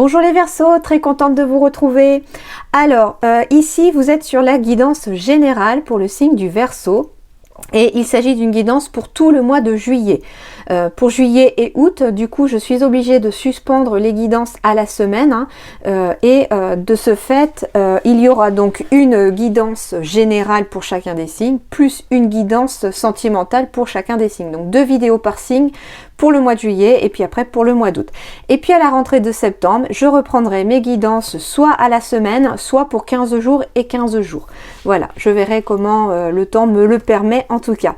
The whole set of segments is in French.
Bonjour les Verseaux, très contente de vous retrouver. Alors, ici vous êtes sur la guidance générale pour le signe du Verseau. Et il s'agit d'une guidance pour tout le mois de juillet. Pour juillet et août, du coup, je suis obligée de suspendre les guidances à la semaine. De ce fait, il y aura donc une guidance générale pour chacun des signes, plus une guidance sentimentale pour chacun des signes. Donc 2 vidéos par signe pour le mois de juillet et puis après pour le mois d'août. Et puis à la rentrée de septembre, je reprendrai mes guidances soit à la semaine, soit pour 15 jours et 15 jours. Voilà, je verrai comment le temps me le permet en tout cas.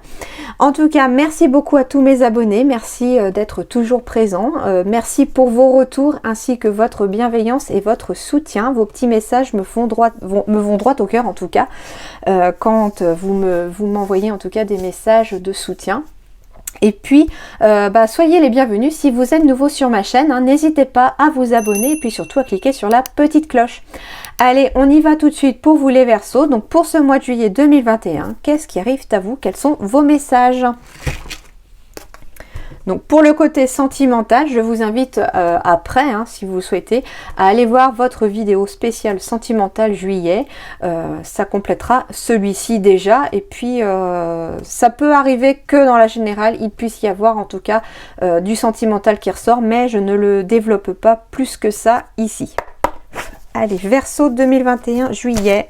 En tout cas, merci beaucoup à tous mes abonnés, merci d'être toujours présents, merci pour vos retours ainsi que votre bienveillance et votre soutien. Vos petits messages me vont droit au cœur en tout cas, quand vous m'envoyez en tout cas des messages de soutien. Et puis, soyez les bienvenus si vous êtes nouveau sur ma chaîne, n'hésitez pas à vous abonner et puis surtout à cliquer sur la petite cloche. Allez, on y va tout de suite pour vous les Verseaux. Donc pour ce mois de juillet 2021, qu'est-ce qui arrive à vous? Quels sont vos messages? Donc pour le côté sentimental, je vous invite après, si vous souhaitez, à aller voir votre vidéo spéciale sentimentale juillet. Ça complétera celui-ci déjà. Et puis ça peut arriver que dans la générale, il puisse y avoir en tout cas du sentimental qui ressort, mais je ne le développe pas plus que ça ici. Allez, Verseau 2021 juillet.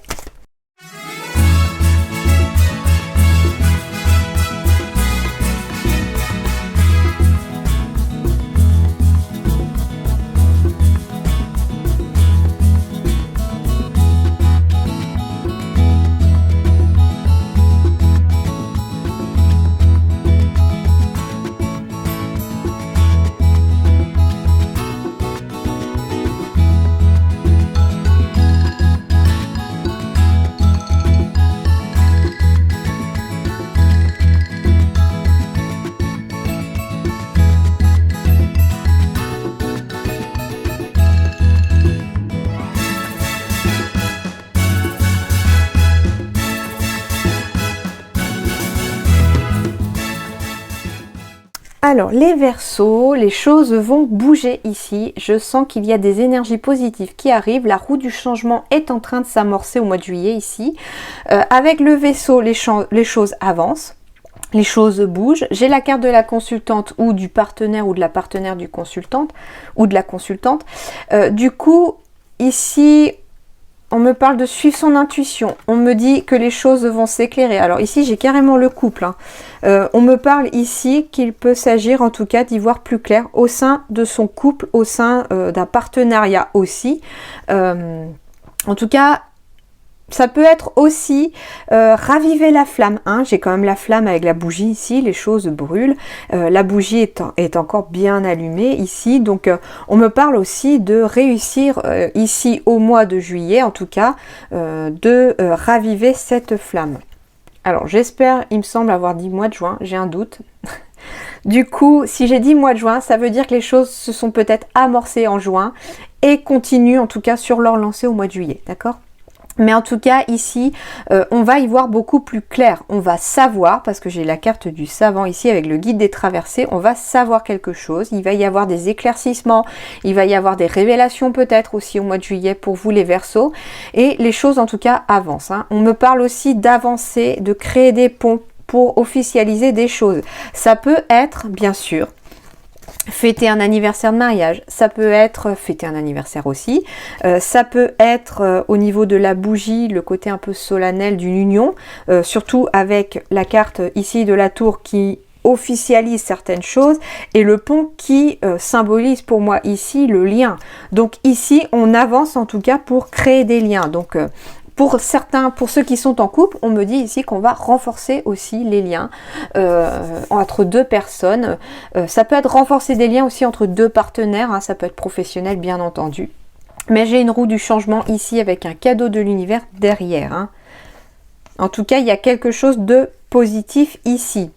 Alors les Verseaux, les choses vont bouger ici. Je sens qu'il y a des énergies positives qui arrivent. La roue du changement est en train de s'amorcer au mois de juillet ici. Avec le Verseau, les choses avancent. Les choses bougent. J'ai la carte de la consultante ou du partenaire ou de la partenaire du consultante ou de la consultante. Du coup, ici, on me parle de suivre son intuition. On me dit que les choses vont s'éclairer. Alors ici, j'ai carrément le couple. On me parle ici qu'il peut s'agir en tout cas d'y voir plus clair au sein de son couple, au sein d'un partenariat aussi. En tout cas, ça peut être aussi raviver la flamme. J'ai quand même la flamme avec la bougie ici, les choses brûlent. La bougie est encore bien allumée ici. Donc on me parle aussi de réussir ici au mois de juillet, en tout cas, de raviver cette flamme. Alors j'espère, il me semble avoir dit mois de juin, j'ai un doute. Du coup, si j'ai dit mois de juin, ça veut dire que les choses se sont peut-être amorcées en juin et continuent en tout cas sur leur lancée au mois de juillet, d'accord ? Mais en tout cas ici, on va y voir beaucoup plus clair. On va savoir, parce que j'ai la carte du savant ici avec le guide des traversées, on va savoir quelque chose. Il va y avoir des éclaircissements, il va y avoir des révélations peut-être aussi au mois de juillet pour vous les Verseaux. Et les choses en tout cas avancent. On me parle aussi d'avancer, de créer des ponts pour officialiser des choses. Ça peut être, bien sûr, fêter un anniversaire de mariage, ça peut être fêter un anniversaire aussi, ça peut être au niveau de la bougie, le côté un peu solennel d'une union, surtout avec la carte ici de la tour qui officialise certaines choses et le pont qui symbolise pour moi ici le lien. Donc ici on avance en tout cas pour créer des liens. Donc pour ceux qui sont en couple, on me dit ici qu'on va renforcer aussi les liens entre 2 personnes. Ça peut être renforcer des liens aussi entre 2 partenaires, ça peut être professionnel bien entendu. Mais j'ai une roue du changement ici avec un cadeau de l'univers derrière. En tout cas, il y a quelque chose de positif ici.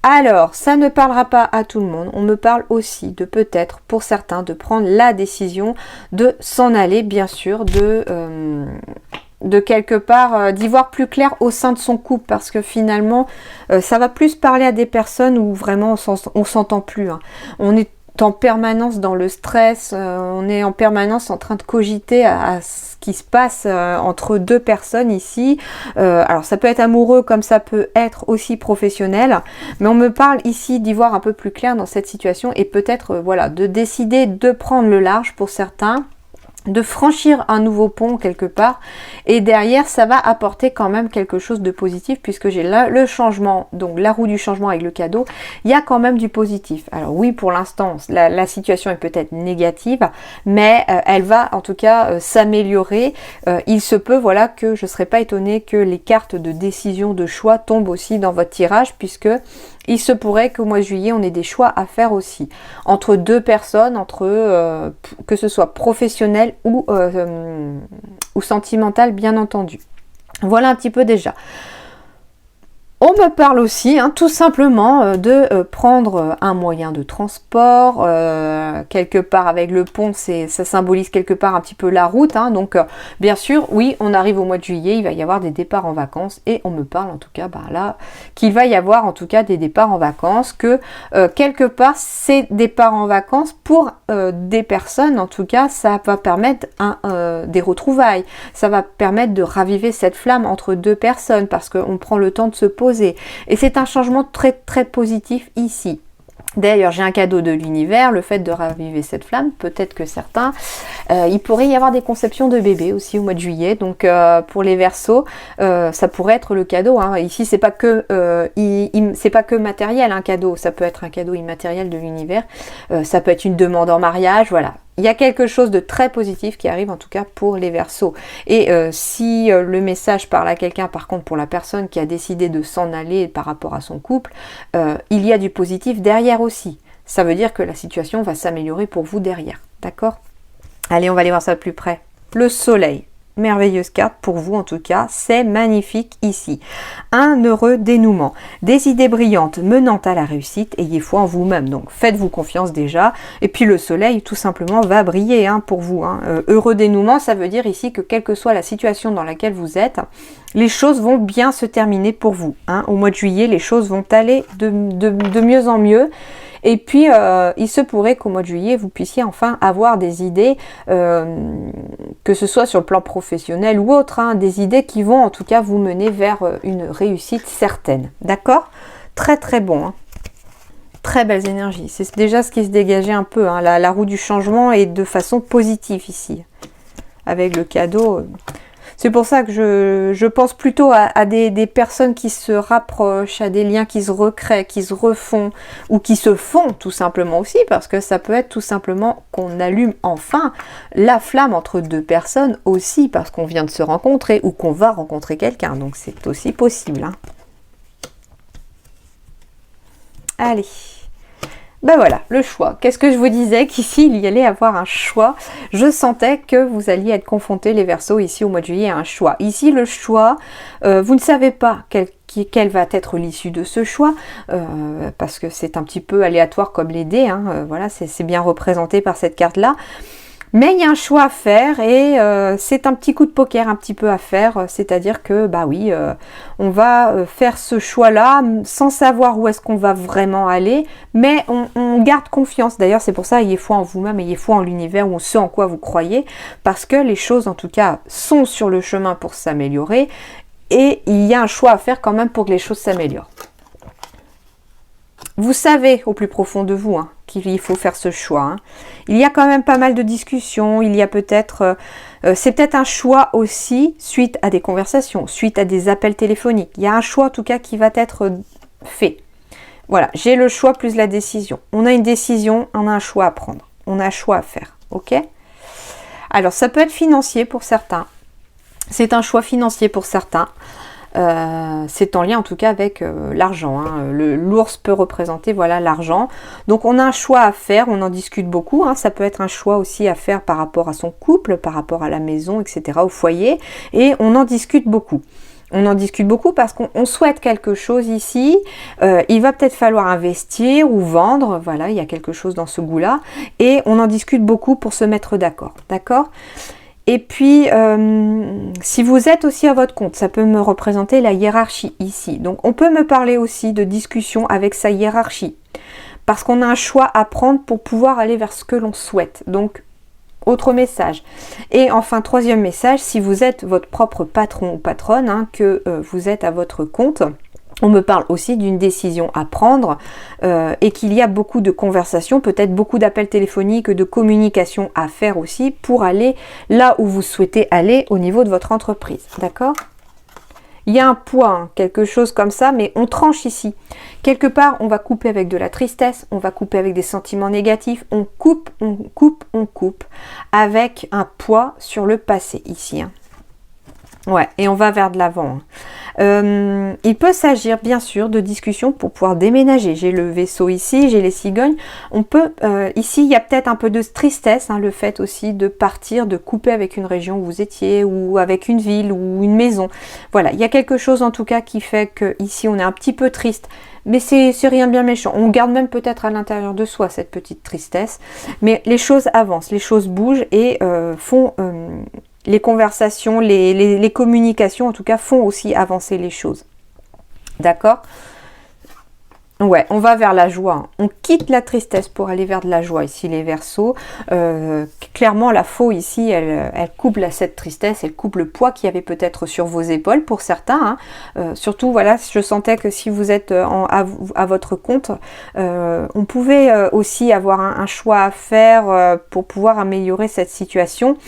Alors, ça ne parlera pas à tout le monde. On me parle aussi de peut-être, pour certains, de prendre la décision de s'en aller, bien sûr, de quelque part, d'y voir plus clair au sein de son couple, parce que finalement, ça va plus parler à des personnes où vraiment on s'entend plus. en permanence dans le stress, on est en permanence en train de cogiter à ce qui se passe entre deux personnes ici. Alors ça peut être amoureux comme ça peut être aussi professionnel, mais on me parle ici d'y voir un peu plus clair dans cette situation et peut-être voilà, de décider de prendre le large pour certains, de franchir un nouveau pont quelque part, et derrière ça va apporter quand même quelque chose de positif, puisque j'ai là le changement, donc la roue du changement avec le cadeau, il y a quand même du positif. Alors oui, pour l'instant la situation est peut-être négative, mais elle va en tout cas s'améliorer. Il se peut, voilà, que je ne serais pas étonnée que les cartes de décision, de choix tombent aussi dans votre tirage, puisque il se pourrait qu'au mois de juillet, on ait des choix à faire aussi. Entre deux personnes, entre que ce soit professionnel ou sentimental, bien entendu. Voilà un petit peu déjà. On me parle aussi, tout simplement, de prendre un moyen de transport, quelque part avec le pont, ça symbolise quelque part un petit peu la route, donc bien sûr, oui, on arrive au mois de juillet, il va y avoir des départs en vacances, et on me parle en tout cas, là, qu'il va y avoir en tout cas des départs en vacances, que quelque part, ces départs en vacances, pour des personnes, en tout cas, ça va permettre des retrouvailles, ça va permettre de raviver cette flamme entre deux personnes, parce qu'on prend le temps de se poser. Et c'est un changement très très positif ici. D'ailleurs, j'ai un cadeau de l'univers, le fait de raviver cette flamme, peut-être que certains, il pourrait y avoir des conceptions de bébés aussi au mois de juillet, donc pour les Verseaux, ça pourrait être le cadeau. Ici, c'est pas que c'est pas que matériel, un cadeau, ça peut être un cadeau immatériel de l'univers, ça peut être une demande en mariage, voilà. Il y a quelque chose de très positif qui arrive en tout cas pour les Verseaux. Et si le message parle à quelqu'un, par contre pour la personne qui a décidé de s'en aller par rapport à son couple, il y a du positif derrière aussi. Ça veut dire que la situation va s'améliorer pour vous derrière. D'accord ? Allez, on va aller voir ça de plus près. Le soleil. Merveilleuse carte pour vous en tout cas, c'est magnifique ici. Un heureux dénouement, des idées brillantes menant à la réussite, ayez foi en vous-même, donc faites-vous confiance déjà, et puis le soleil tout simplement va briller pour vous. Heureux dénouement, ça veut dire ici que quelle que soit la situation dans laquelle vous êtes, les choses vont bien se terminer pour vous. Au mois de juillet, les choses vont aller de mieux en mieux. Et puis, il se pourrait qu'au mois de juillet, vous puissiez enfin avoir des idées, que ce soit sur le plan professionnel ou autre, des idées qui vont en tout cas vous mener vers une réussite certaine. D'accord ? Très très bon. Très belles énergies. C'est déjà ce qui se dégageait un peu. La roue du changement est de façon positive ici. Avec le cadeau... C'est pour ça que je pense plutôt à des personnes qui se rapprochent, à des liens qui se recréent, qui se refont, ou qui se font tout simplement aussi, parce que ça peut être tout simplement qu'on allume enfin la flamme entre deux personnes aussi, parce qu'on vient de se rencontrer, ou qu'on va rencontrer quelqu'un, donc c'est aussi possible. Allez. Ben voilà, le choix. Qu'est-ce que je vous disais? Qu'ici, il y allait avoir un choix. Je sentais que vous alliez être confrontés, les Verseaux, ici au mois de juillet, à un choix. Ici, le choix, vous ne savez pas quelle va être l'issue de ce choix, parce que c'est un petit peu aléatoire comme les dés. Voilà, c'est bien représenté par cette carte-là. Mais il y a un choix à faire et c'est un petit coup de poker un petit peu à faire, c'est-à-dire que bah oui, on va faire ce choix-là sans savoir où est-ce qu'on va vraiment aller, mais on garde confiance. D'ailleurs, c'est pour ça, ayez foi en vous-même, ayez foi en l'univers ou en ce en quoi vous croyez, parce que les choses en tout cas sont sur le chemin pour s'améliorer et il y a un choix à faire quand même pour que les choses s'améliorent. Vous savez au plus profond de vous qu'il faut faire ce choix. Il y a quand même pas mal de discussions, il y a peut-être... c'est peut-être un choix aussi suite à des conversations, suite à des appels téléphoniques. Il y a un choix en tout cas qui va être fait. Voilà, j'ai le choix plus la décision. On a une décision, on a un choix à prendre. On a un choix à faire, ok? Alors ça peut être financier pour certains. C'est un choix financier pour certains. C'est en lien en tout cas avec l'argent. L'ours peut représenter voilà l'argent. Donc on a un choix à faire, on en discute beaucoup. Ça peut être un choix aussi à faire par rapport à son couple, par rapport à la maison, etc., au foyer. Et on en discute beaucoup. On en discute beaucoup parce qu'on souhaite quelque chose ici. Il va peut-être falloir investir ou vendre. Voilà, il y a quelque chose dans ce goût-là. Et on en discute beaucoup pour se mettre d'accord. D'accord ? Et puis, si vous êtes aussi à votre compte, ça peut me représenter la hiérarchie ici. Donc, on peut me parler aussi de discussion avec sa hiérarchie. parce qu'on a un choix à prendre pour pouvoir aller vers ce que l'on souhaite. Donc, autre message. Et enfin, troisième message, si vous êtes votre propre patron ou patronne, hein, que vous êtes à votre compte, on me parle aussi d'une décision à prendre et qu'il y a beaucoup de conversations, peut-être beaucoup d'appels téléphoniques, de communication à faire aussi pour aller là où vous souhaitez aller au niveau de votre entreprise. D'accord ? Il y a un poids, hein, quelque chose comme ça, mais on tranche ici. Quelque part, on va couper avec de la tristesse, on va couper avec des sentiments négatifs, on coupe, on coupe, on coupe, avec un poids sur le passé ici. Hein. Ouais, et on va vers de l'avant. Il peut s'agir bien sûr de discussions pour pouvoir déménager. J'ai le vaisseau ici, j'ai les cigognes. On peut, ici, il y a peut-être un peu de tristesse, hein, le fait aussi de partir, de couper avec une région où vous étiez, ou avec une ville, ou une maison. Voilà, il y a quelque chose en tout cas qui fait que ici on est un petit peu triste. Mais c'est rien bien méchant. On garde même peut-être à l'intérieur de soi cette petite tristesse. Mais les choses avancent, les choses bougent et font... les conversations, les communications en tout cas font aussi avancer les choses. D'accord ? Ouais, on va vers la joie. On quitte la tristesse pour aller vers de la joie. Ici, les Verseaux. Clairement, la faux ici, elle coupe cette tristesse, elle coupe le poids qu'il y avait peut-être sur vos épaules pour certains. Hein. Surtout, voilà, je sentais que si vous êtes à votre compte, on pouvait aussi avoir un choix à faire pour pouvoir améliorer cette situation.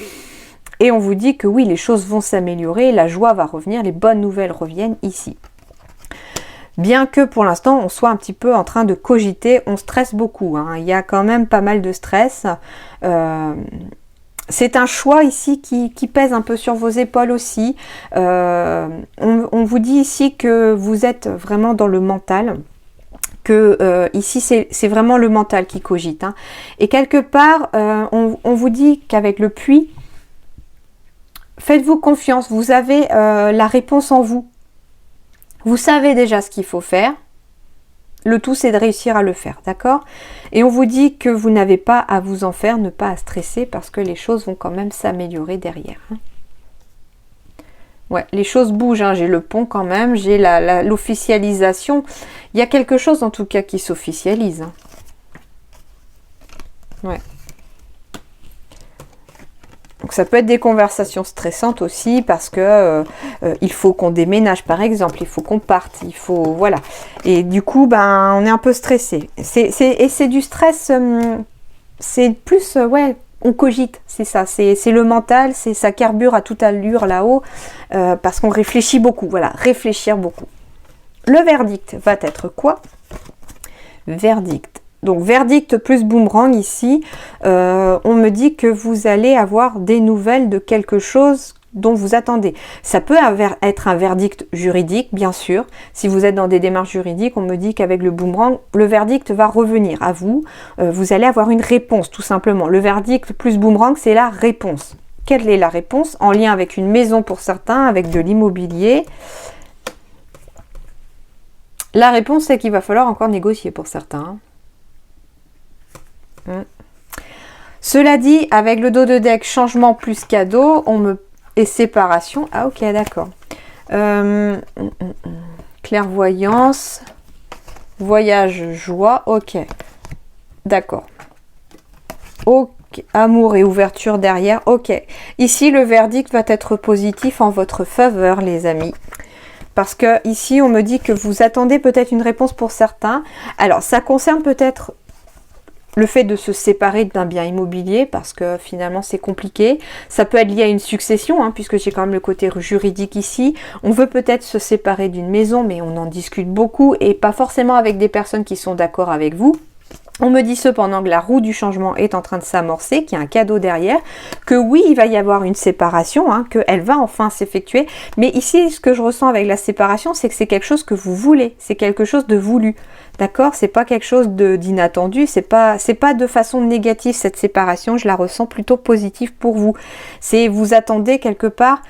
Et on vous dit que oui, les choses vont s'améliorer, la joie va revenir, les bonnes nouvelles reviennent ici. Bien que pour l'instant, on soit un petit peu en train de cogiter, on stresse beaucoup. Hein. Il y a quand même pas mal de stress. C'est un choix ici qui pèse un peu sur vos épaules aussi. On vous dit ici que vous êtes vraiment dans le mental. Que ici c'est vraiment le mental qui cogite. Hein. Et quelque part, on vous dit qu'avec le puits, faites-vous confiance, vous avez la réponse en vous. Vous savez déjà ce qu'il faut faire. Le tout, c'est de réussir à le faire, d'accord ? Et on vous dit que vous n'avez pas à vous en faire, ne pas à stresser, parce que les choses vont quand même s'améliorer derrière. Hein. Ouais, les choses bougent, hein. J'ai le pont quand même, j'ai l'officialisation. Il y a quelque chose en tout cas qui s'officialise. Hein. Ouais. Donc ça peut être des conversations stressantes aussi parce que il faut qu'on déménage par exemple, il faut qu'on parte, il faut voilà. Et du coup ben on est un peu stressé. C'est du stress, c'est plus ouais on cogite, c'est ça, c'est le mental, c'est ça carbure à toute allure là-haut parce qu'on réfléchit beaucoup. Voilà, réfléchir beaucoup. Le verdict va être quoi? Verdict. Donc verdict plus boomerang ici, on me dit que vous allez avoir des nouvelles de quelque chose dont vous attendez. Ça peut être un verdict juridique, bien sûr. Si vous êtes dans des démarches juridiques, on me dit qu'avec le boomerang, le verdict va revenir à vous. Vous allez avoir une réponse, tout simplement. Le verdict plus boomerang, c'est la réponse. Quelle est la réponse? En lien avec une maison pour certains, avec de l'immobilier. La réponse, c'est qu'il va falloir encore négocier pour certains. Cela dit, avec le dos de deck, changement plus cadeau, et séparation. Ah ok, d'accord. Clairvoyance, voyage, joie, ok. D'accord. Ok, amour et ouverture derrière, ok. Ici, le verdict va être positif en votre faveur, les amis. Parce que ici, on me dit que vous attendez peut-être une réponse pour certains. Alors, ça concerne peut-être le fait de se séparer d'un bien immobilier parce que finalement c'est compliqué. Ça peut être lié à une succession hein, puisque j'ai quand même le côté juridique ici. On veut peut-être se séparer d'une maison mais on en discute beaucoup et pas forcément avec des personnes qui sont d'accord avec vous. On me dit cependant que la roue du changement est en train de s'amorcer, qu'il y a un cadeau derrière, que oui, il va y avoir une séparation, hein, qu'elle va enfin s'effectuer. Mais ici, ce que je ressens avec la séparation, c'est que c'est quelque chose que vous voulez, c'est quelque chose de voulu. D'accord? C'est pas quelque chose d'inattendu, c'est pas de façon négative cette séparation, je la ressens plutôt positive pour vous. C'est vous attendez quelque part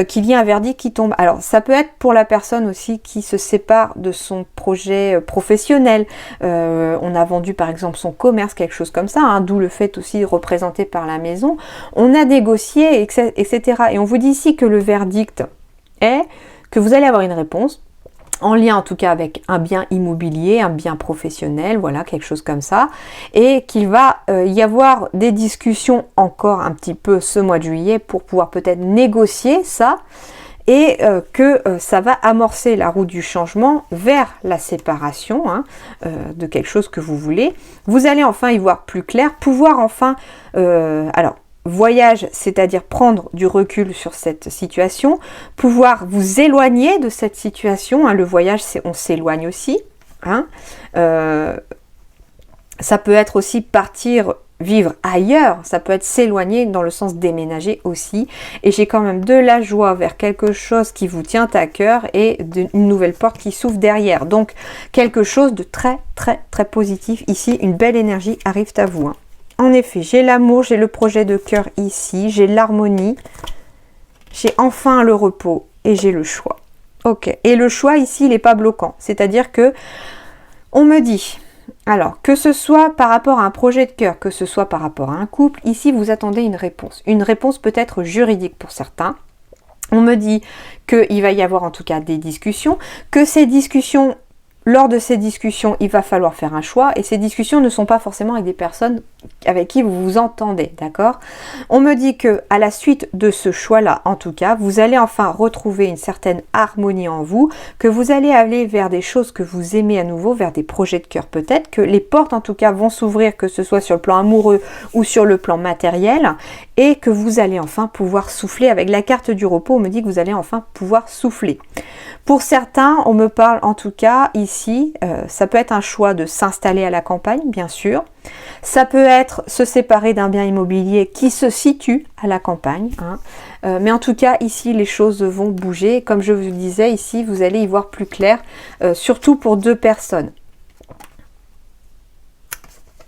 qu'il y ait un verdict qui tombe. Alors ça peut être pour la personne aussi qui se sépare de son projet professionnel. On a vendu par exemple son commerce, quelque chose comme ça, hein, d'où le fait aussi représenté par la maison. On a négocié, etc. Et on vous dit ici que le verdict est que vous allez avoir une réponse. en lien en tout cas avec un bien immobilier, un bien professionnel, voilà, quelque chose comme ça, et qu'il va y avoir des discussions encore un petit peu ce mois de juillet pour pouvoir peut-être négocier ça, et que ça va amorcer la roue du changement vers la séparation de quelque chose que vous voulez. Vous allez enfin y voir plus clair, pouvoir enfin, alors, voyage, c'est-à-dire prendre du recul sur cette situation, pouvoir vous éloigner de cette situation, le voyage, on s'éloigne aussi, ça peut être aussi partir vivre ailleurs, ça peut être s'éloigner dans le sens déménager aussi, et j'ai quand même de la joie vers quelque chose qui vous tient à cœur et une nouvelle porte qui s'ouvre derrière, donc quelque chose de très très très positif ici, une belle énergie arrive à vous. En effet, j'ai l'amour, j'ai le projet de cœur ici, j'ai l'harmonie, j'ai enfin le repos et j'ai le choix. Ok, et le choix ici, il n'est pas bloquant. C'est-à-dire que on me dit, alors que ce soit par rapport à un projet de cœur, que ce soit par rapport à un couple, ici vous attendez une réponse. Une réponse peut-être juridique pour certains. On me dit qu'il va y avoir en tout cas des discussions, que ces discussions, lors de ces discussions, il va falloir faire un choix, et ces discussions ne sont pas forcément avec des personnes avec qui vous vous entendez, d'accord? On me dit que à la suite de ce choix-là, en tout cas, vous allez enfin retrouver une certaine harmonie en vous, que vous allez aller vers des choses que vous aimez à nouveau, vers des projets de cœur peut-être, que les portes en tout cas vont s'ouvrir, que ce soit sur le plan amoureux ou sur le plan matériel, et que vous allez enfin pouvoir souffler. Avec la carte du repos, on me dit que vous allez enfin pouvoir souffler. Pour certains, on me parle en tout cas ici, ça peut être un choix de s'installer à la campagne, bien sûr. Ça peut être se séparer d'un bien immobilier qui se situe à la campagne. Mais en tout cas, ici, les choses vont bouger. Comme je vous disais, ici, vous allez y voir plus clair, surtout pour 2 personnes.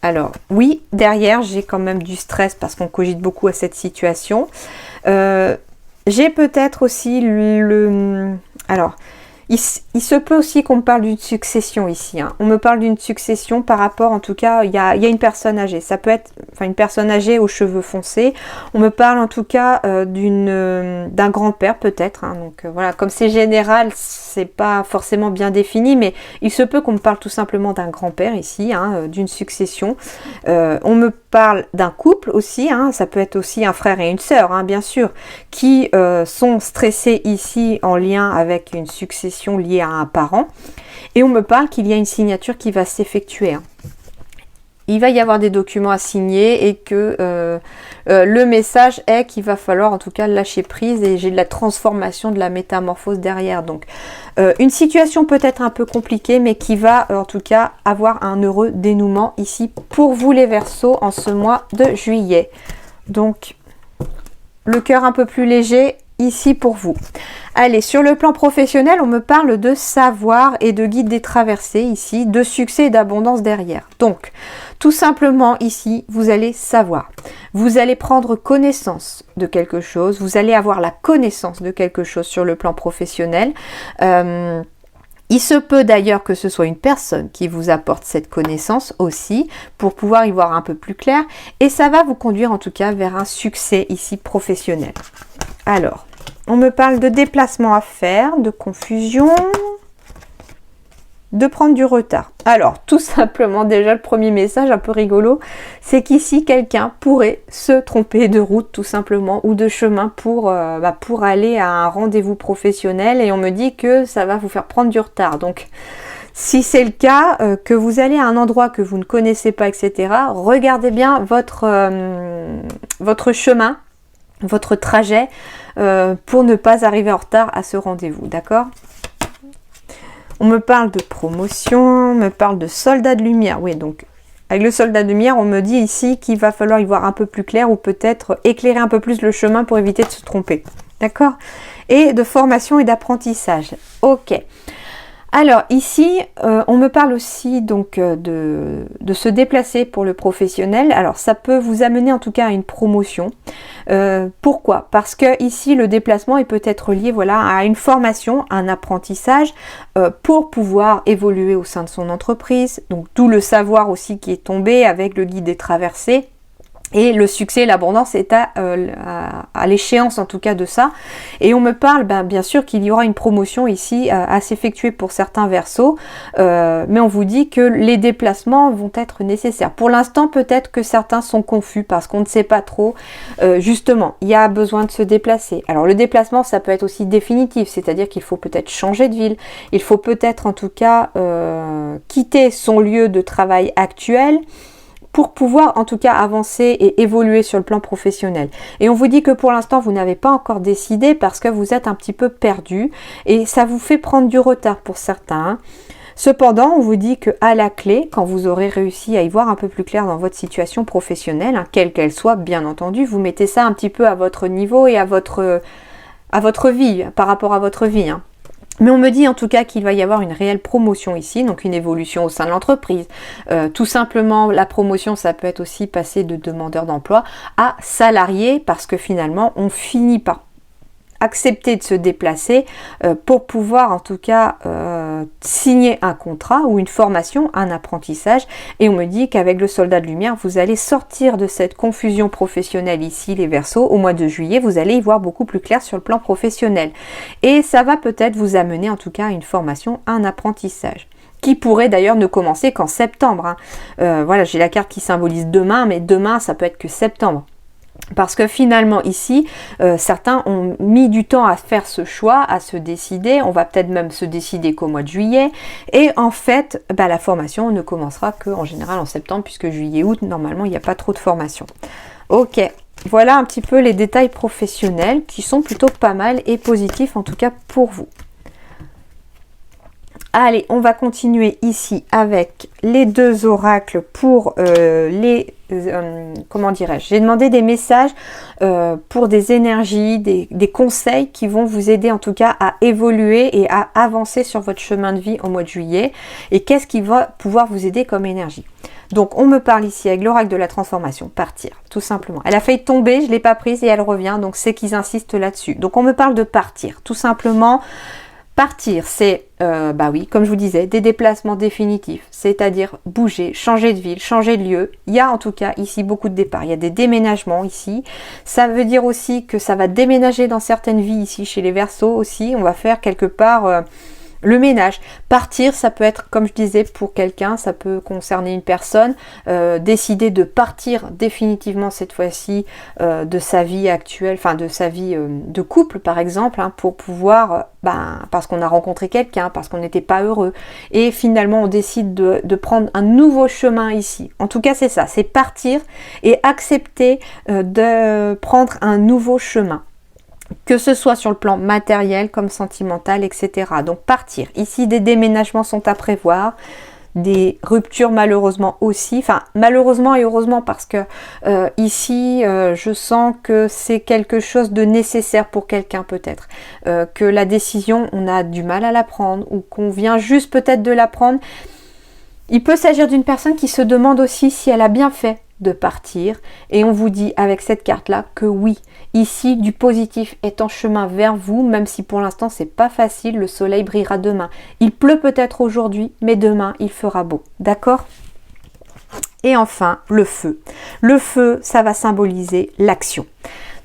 Alors, oui, derrière, j'ai quand même du stress parce qu'on cogite beaucoup à cette situation. J'ai peut-être aussi alors, il se peut aussi qu'on me parle d'une succession ici. On me parle d'une succession par rapport, en tout cas, il y a une personne âgée. Ça peut être une personne âgée aux cheveux foncés. On me parle en tout cas d'un grand-père peut-être. Donc voilà, comme c'est général, c'est pas forcément bien défini, mais il se peut qu'on me parle tout simplement d'un grand-père ici, d'une succession. On me parle d'un couple aussi, ça peut être aussi un frère et une sœur, bien sûr, qui sont stressés ici en lien avec une succession liée à un parent, et on me parle qu'il y a une signature qui va s'effectuer. Il va y avoir des documents à signer et que le message est qu'il va falloir en tout cas lâcher prise, et j'ai de la transformation, de la métamorphose derrière. Donc une situation peut-être un peu compliquée, mais qui va en tout cas avoir un heureux dénouement ici pour vous les Verseaux en ce mois de juillet. Donc le cœur un peu plus léger ici pour vous. Allez, sur le plan professionnel, on me parle de savoir et de guide des traversées ici, de succès et d'abondance derrière. Donc, tout simplement ici, vous allez savoir. Vous allez prendre connaissance de quelque chose, vous allez avoir la connaissance de quelque chose sur le plan professionnel. Il se peut d'ailleurs que ce soit une personne qui vous apporte cette connaissance aussi, pour pouvoir y voir un peu plus clair, et ça va vous conduire en tout cas vers un succès ici professionnel. Alors, on me parle de déplacement à faire, de confusion, de prendre du retard. Alors, tout simplement, déjà le premier message un peu rigolo, c'est qu'ici quelqu'un pourrait se tromper de route tout simplement, ou de chemin pour aller à un rendez-vous professionnel, et on me dit que ça va vous faire prendre du retard. Donc, si c'est le cas, que vous allez à un endroit que vous ne connaissez pas, etc., regardez bien votre chemin, votre trajet, pour ne pas arriver en retard à ce rendez-vous, d'accord? On me parle de promotion, on me parle de soldat de lumière. Oui, donc avec le soldat de lumière, on me dit ici qu'il va falloir y voir un peu plus clair, ou peut-être éclairer un peu plus le chemin pour éviter de se tromper, d'accord? Et de formation et d'apprentissage. Ok. Alors ici, on me parle aussi donc de se déplacer pour le professionnel. Alors ça peut vous amener en tout cas à une promotion. Pourquoi? Parce que ici le déplacement est peut-être lié, voilà, à une formation, un apprentissage pour pouvoir évoluer au sein de son entreprise. Donc d'où le savoir aussi qui est tombé avec le guide des traversées. Et le succès et l'abondance est à l'échéance en tout cas de ça. Et on me parle bien sûr qu'il y aura une promotion ici à s'effectuer pour certains Verseaux. Mais on vous dit que les déplacements vont être nécessaires. Pour l'instant, peut-être que certains sont confus parce qu'on ne sait pas trop. Justement, il y a besoin de se déplacer. Alors le déplacement, ça peut être aussi définitif. C'est-à-dire qu'il faut peut-être changer de ville. Il faut peut-être en tout cas quitter son lieu de travail actuel pour pouvoir en tout cas avancer et évoluer sur le plan professionnel. Et on vous dit que pour l'instant vous n'avez pas encore décidé parce que vous êtes un petit peu perdu et ça vous fait prendre du retard pour certains. Cependant, on vous dit que à la clé, quand vous aurez réussi à y voir un peu plus clair dans votre situation professionnelle, quelle qu'elle soit, bien entendu, vous mettez ça un petit peu à votre niveau et à votre vie, par rapport à votre vie. Mais on me dit en tout cas qu'il va y avoir une réelle promotion ici, donc une évolution au sein de l'entreprise. Tout simplement, la promotion, ça peut être aussi passer de demandeur d'emploi à salarié, parce que finalement, on finit par accepter de se déplacer pour pouvoir en tout cas signer un contrat ou une formation, un apprentissage. Et on me dit qu'avec le soldat de lumière, vous allez sortir de cette confusion professionnelle ici, les Verseaux. Au mois de juillet, vous allez y voir beaucoup plus clair sur le plan professionnel. Et ça va peut-être vous amener en tout cas à une formation, un apprentissage, qui pourrait d'ailleurs ne commencer qu'en septembre. Voilà, j'ai la carte qui symbolise demain, mais demain, ça peut être que septembre. Parce que finalement ici, certains ont mis du temps à faire ce choix, à se décider. On va peut-être même se décider qu'au mois de juillet. Et en fait, la formation ne commencera qu'en général en septembre, puisque juillet-août, normalement, il n'y a pas trop de formation. Ok, voilà un petit peu les détails professionnels qui sont plutôt pas mal et positifs en tout cas pour vous. Allez, on va continuer ici avec les deux oracles pour comment dirais-je, j'ai demandé des messages pour des énergies, des conseils qui vont vous aider en tout cas à évoluer et à avancer sur votre chemin de vie au mois de juillet. Et qu'est-ce qui va pouvoir vous aider comme énergie? Donc on me parle ici avec l'oracle de la transformation, partir, tout simplement. Elle a failli tomber, je ne l'ai pas prise et elle revient, donc c'est qu'ils insistent là-dessus. Donc on me parle de partir, tout simplement. Partir, c'est, oui, comme je vous disais, des déplacements définitifs, c'est-à-dire bouger, changer de ville, changer de lieu. Il y a en tout cas ici beaucoup de départs, il y a des déménagements ici. Ça veut dire aussi que ça va déménager dans certaines vies ici, chez les Verseaux aussi. On va faire quelque part le ménage. Partir, ça peut être, comme je disais, pour quelqu'un, ça peut concerner une personne, décider de partir définitivement cette fois-ci de sa vie actuelle, enfin de sa vie de couple par exemple, pour pouvoir, parce qu'on a rencontré quelqu'un, parce qu'on n'était pas heureux, et finalement on décide de prendre un nouveau chemin ici. En tout cas c'est ça, c'est partir et accepter de prendre un nouveau chemin, que ce soit sur le plan matériel comme sentimental, etc. Donc partir. Ici, des déménagements sont à prévoir, des ruptures malheureusement aussi. Enfin, malheureusement et heureusement parce que ici, je sens que c'est quelque chose de nécessaire pour quelqu'un peut-être. Que la décision, on a du mal à la prendre ou qu'on vient juste peut-être de la prendre. Il peut s'agir d'une personne qui se demande aussi si elle a bien fait de partir, et on vous dit avec cette carte là que oui, ici du positif est en chemin vers vous, même si pour l'instant c'est pas facile. Le soleil brillera demain, il pleut peut-être aujourd'hui, mais demain il fera beau, d'accord? Et enfin le feu. Le feu, ça va symboliser l'action.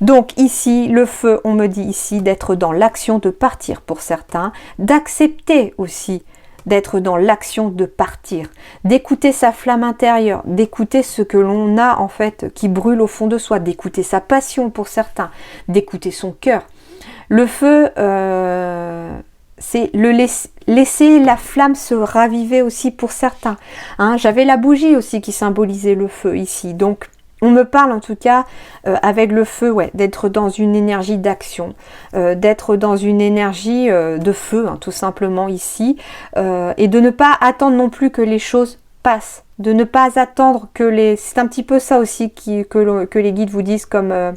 Donc ici, le feu, on me dit ici d'être dans l'action, de partir pour certains, d'accepter aussi d'être dans l'action de partir, d'écouter sa flamme intérieure, d'écouter ce que l'on a en fait qui brûle au fond de soi, d'écouter sa passion pour certains, d'écouter son cœur. Le feu, c'est laisser la flamme se raviver aussi pour certains. J'avais la bougie aussi qui symbolisait le feu ici, donc on me parle en tout cas avec le feu, d'être dans une énergie d'action, d'être dans une énergie de feu, tout simplement ici, et de ne pas attendre non plus que les choses passent, de ne pas attendre que les... C'est un petit peu ça aussi que les guides vous disent comme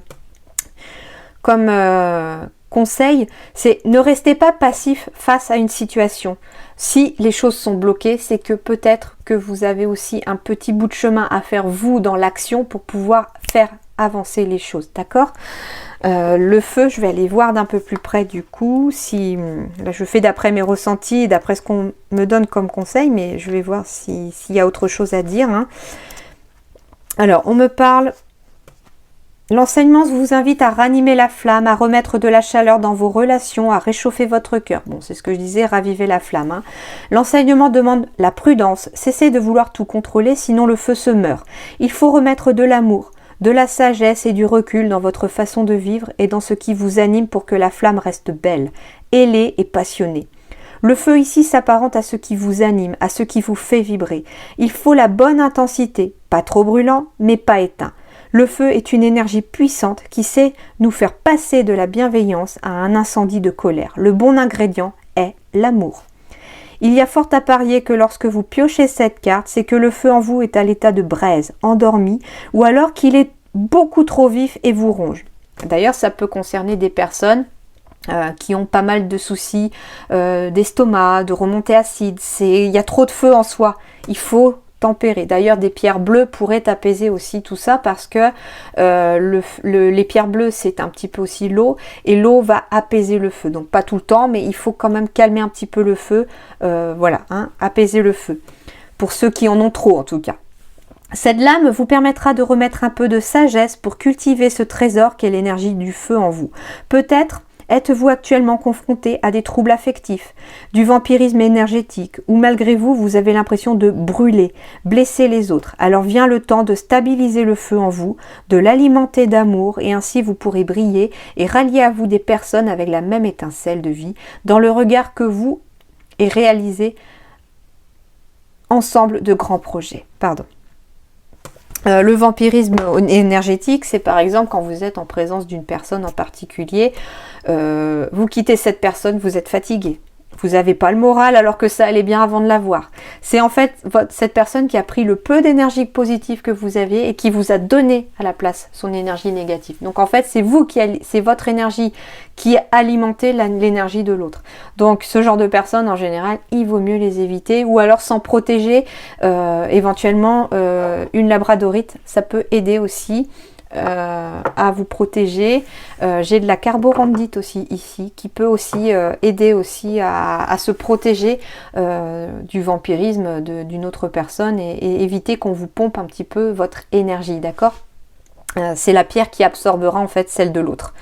conseil, c'est ne restez pas passif face à une situation. Si les choses sont bloquées, c'est que peut-être que vous avez aussi un petit bout de chemin à faire vous dans l'action pour pouvoir faire avancer les choses, d'accord? Le feu, je vais aller voir d'un peu plus près du coup, si là je fais d'après mes ressentis et d'après ce qu'on me donne comme conseil, mais je vais voir s'il y a autre chose à dire. Alors, on me parle L'enseignement vous invite à ranimer la flamme, à remettre de la chaleur dans vos relations, à réchauffer votre cœur. Bon, c'est ce que je disais, raviver la flamme. Hein. L'enseignement demande la prudence. Cessez de vouloir tout contrôler, sinon le feu se meurt. Il faut remettre de l'amour, de la sagesse et du recul dans votre façon de vivre et dans ce qui vous anime pour que la flamme reste belle, ailée et passionnée. Le feu ici s'apparente à ce qui vous anime, à ce qui vous fait vibrer. Il faut la bonne intensité, pas trop brûlant, mais pas éteint. Le feu est une énergie puissante qui sait nous faire passer de la bienveillance à un incendie de colère. Le bon ingrédient est l'amour. Il y a fort à parier que lorsque vous piochez cette carte, c'est que le feu en vous est à l'état de braise, endormi, ou alors qu'il est beaucoup trop vif et vous ronge. D'ailleurs, ça peut concerner des personnes qui ont pas mal de soucis d'estomac, de remontée acide. Il y a trop de feu en soi. Il faut tempérer. D'ailleurs, des pierres bleues pourraient apaiser aussi tout ça parce que les pierres bleues, c'est un petit peu aussi l'eau et l'eau va apaiser le feu. Donc pas tout le temps, mais il faut quand même calmer un petit peu le feu. Voilà, hein, apaiser le feu. Pour ceux qui en ont trop en tout cas. Cette lame vous permettra de remettre un peu de sagesse pour cultiver ce trésor qu'est l'énergie du feu en vous. Peut-être êtes-vous actuellement confronté à des troubles affectifs, du vampirisme énergétique, ou malgré vous, vous avez l'impression de brûler, blesser les autres. Alors vient le temps de stabiliser le feu en vous, de l'alimenter d'amour, et ainsi vous pourrez briller et rallier à vous des personnes avec la même étincelle de vie, dans le regard que vous et réaliser ensemble de grands projets. Le vampirisme énergétique, c'est par exemple quand vous êtes en présence d'une personne en particulier, vous quittez cette personne, vous êtes fatigué. Vous n'avez pas le moral alors que ça allait bien avant de la voir. C'est en fait cette personne qui a pris le peu d'énergie positive que vous avez et qui vous a donné à la place son énergie négative. Donc en fait, c'est votre énergie qui alimentez l'énergie de l'autre. Donc ce genre de personnes, en général, il vaut mieux les éviter ou alors s'en protéger. Éventuellement, une labradorite, ça peut aider aussi. À vous protéger. J'ai de la carborandite aussi ici qui peut aussi aider aussi à se protéger du vampirisme d'une autre personne et éviter qu'on vous pompe un petit peu votre énergie, d'accord? C'est la pierre qui absorbera en fait celle de l'autre.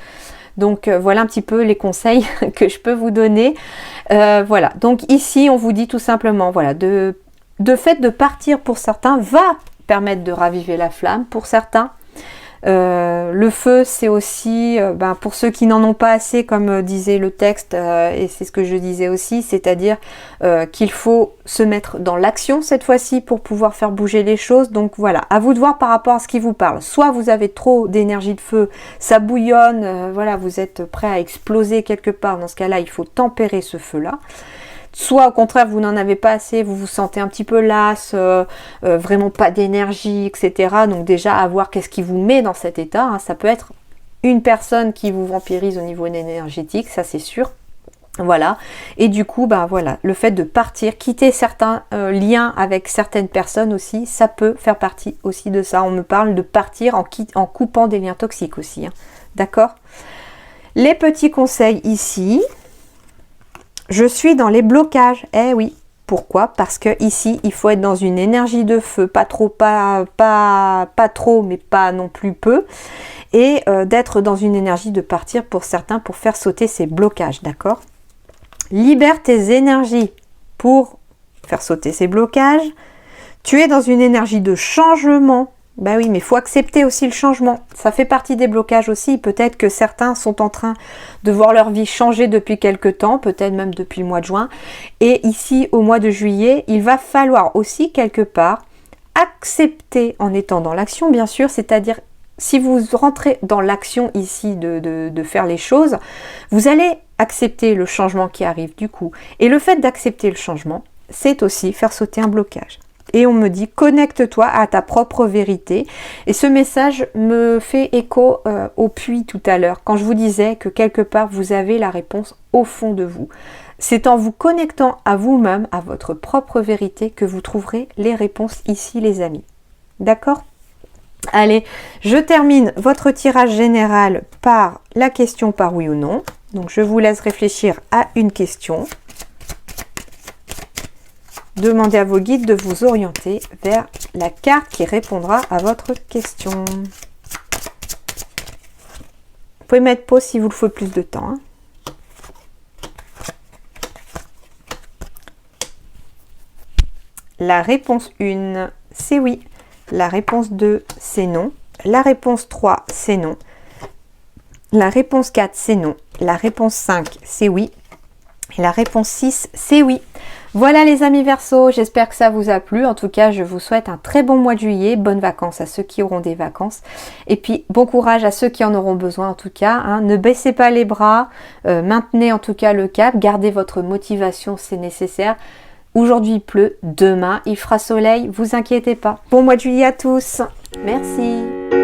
Donc voilà un petit peu les conseils que je peux vous donner. Voilà, donc ici on vous dit tout simplement, voilà, de fait de partir pour certains va permettre de raviver la flamme pour certains. Le feu, c'est aussi pour ceux qui n'en ont pas assez, comme disait le texte, et c'est ce que je disais aussi, c'est-à-dire qu'il faut se mettre dans l'action cette fois-ci pour pouvoir faire bouger les choses. Donc voilà, à vous de voir par rapport à ce qui vous parle. Soit vous avez trop d'énergie de feu, ça bouillonne, voilà, vous êtes prêt à exploser quelque part. Dans ce cas-là, il faut tempérer ce feu-là. Soit au contraire, vous n'en avez pas assez, vous vous sentez un petit peu lasse, vraiment pas d'énergie, etc. Donc déjà, à voir qu'est-ce qui vous met dans cet état. Hein. Ça peut être une personne qui vous vampirise au niveau énergétique, ça c'est sûr. Voilà. Et du coup, voilà, le fait de partir, quitter certains liens avec certaines personnes aussi, ça peut faire partie aussi de ça. On me parle de partir en coupant des liens toxiques aussi. Hein. D'accord ? Les petits conseils ici... Je suis dans les blocages. Eh oui. Pourquoi? Parce que ici, il faut être dans une énergie de feu, pas trop, pas trop, mais pas non plus peu. Et d'être dans une énergie de partir pour certains pour faire sauter ces blocages, d'accord? Libère tes énergies pour faire sauter ces blocages. Tu es dans une énergie de changement. Ben oui, mais il faut accepter aussi le changement. Ça fait partie des blocages aussi. Peut-être que certains sont en train de voir leur vie changer depuis quelque temps, peut-être même depuis le mois de juin. Et ici, au mois de juillet, il va falloir aussi quelque part accepter en étant dans l'action, bien sûr. C'est-à-dire, si vous rentrez dans l'action ici de faire les choses, vous allez accepter le changement qui arrive du coup. Et le fait d'accepter le changement, c'est aussi faire sauter un blocage. Et on me dit, connecte-toi à ta propre vérité. Et ce message me fait écho au puits tout à l'heure, quand je vous disais que quelque part, vous avez la réponse au fond de vous. C'est en vous connectant à vous-même, à votre propre vérité, que vous trouverez les réponses ici, les amis. D'accord ? Allez, je termine votre tirage général par la question par oui ou non. Donc, je vous laisse réfléchir à une question. Demandez à vos guides de vous orienter vers la carte qui répondra à votre question. pouvez mettre pause si vous le faut plus de temps. Hein. La réponse 1, c'est oui. La réponse 2, c'est non. La réponse 3, c'est non. La réponse 4, c'est non. La réponse 5, c'est oui. Et la réponse 6, c'est oui. Voilà les amis Verseaux, j'espère que ça vous a plu. En tout cas, je vous souhaite un très bon mois de juillet. Bonnes vacances à ceux qui auront des vacances. Et puis, bon courage à ceux qui en auront besoin en tout cas. Hein. Ne baissez pas les bras. Maintenez en tout cas le cap. Gardez votre motivation, c'est nécessaire. Aujourd'hui il pleut, demain il fera soleil. Vous inquiétez pas. Bon mois de juillet à tous. Merci.